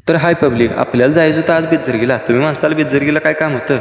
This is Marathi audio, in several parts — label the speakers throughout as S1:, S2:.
S1: तर हाय पब्लिक, आपल्याला जायचं होतं आज बिज्जरगीला. तुम्ही माणसाला बिज्जरगीला काय काम होतं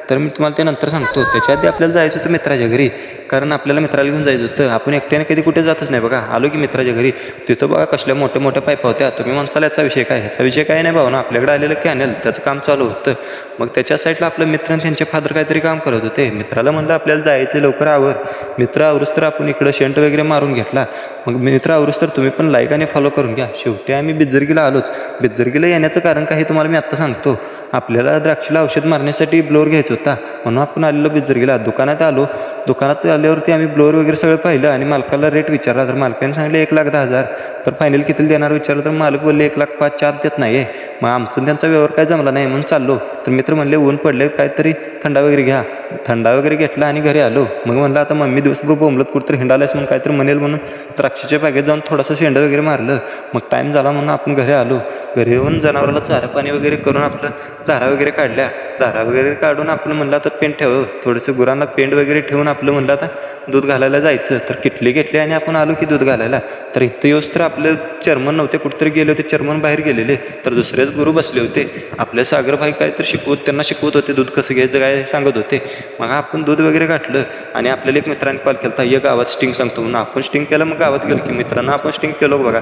S1: तर मी तुम्हाला ते नंतर सांगतो. त्याच्या आधी आपल्याला जायचं होतं मित्राच्या घरी, कारण आपल्याला मित्राला घेऊन जायचं होतं. आपण एकट्याने कधी कुठे जातच नाही. बघा आलो की मित्राच्या घरी, तिथं बघा कसल्या मोठ्या मोठ्या पाईपा होत्या. तुम्ही माणसाला याचा विषय काय, ह्याचा विषय काय नाही भाऊ ना, आपल्याकडे आलेलं कॅनल त्याचं काम चालू होतं. मग त्याच्या साईडला आपलं मित्र आणि त्यांचे फादर काहीतरी काम करत होते. मित्राला म्हणलं आपल्याला जायचं लवकर आवर. मित्र आवरूस तर आपण इकडं शेंट वगैरे मारून घेतला. मग मित्र आवरूस तर तुम्ही पण लाईक आणि फॉलो करून घ्या. शेवटी आम्ही बिज्जरगीला आलोच. बिज्जरगीला येण्याचं कारण काही तुम्हाला मी आत्ता सांगतो. आपल्याला द्राक्षीला औषध मारण्यासाठी ब्लोअर घ्यायचा होता, म्हणून आपण आलेलो बिज्जरगीला. दुकानात आलो. दुकानात आल्यावरती आम्ही ब्लोअर वगैरे सगळं पाहिलं आणि मालकाला रेट विचारला. तर मालकाने सांगितलं 1,10,000. तर फायनल किती देणार विचारलं तर मालक बोलले 1,05,000 आत देत नाही आहे. मग आमचं त्यांचा व्यवहार काय जमला नाही म्हणून चाललो. तर मित्र म्हणले ऊन पडले, काहीतरी थंडा वगैरे घ्या. थंडा वगैरे घेतला आणि घरी आलो. मग म्हणलं आता मम्मी दिवसभर बोंबलत कुठंतरी हिंडायलाच म्हणून काहीतरी म्हणेल म्हणून द्राक्षाच्या बागेत जाऊन थोडंसं शेंडं वगैरे मारलं. मग टाईम झाला म्हणून आपण घरी आलो. घरी येऊन जनावराला चारा पाणी वगैरे करून आपलं धारा वगैरे काढल्या. धारा वगैरे काढून आपलं म्हणलं आता पेंट ठेव, थोडंसं गुरांना पेंट वगैरे ठेवून आपलं म्हणलं आता दूध घालायला जायचं. तर किटली घेतली आणि आपण आलो की दूध घालायला. तर इथं येऊस तर आपलं चर्मन नव्हते, कुठेतरी गेले होते. चर्मन बाहेर गेलेले. तर दुसरेच गुरु बसले होते. आपले सागरभाई काहीतरी त्यांना शिकवत होते, दूध कसं घ्यायचं काय सांगत होते. मग आपण दूध वगैरे घातलं आणि आपल्याला एक मित्राने कॉल केला, ये गावात स्टिंग सांगतो म्हणून. आपण स्टिंग केलं. मग गावात गेलो की मित्रांना आपण स्टिंग केलो बघा.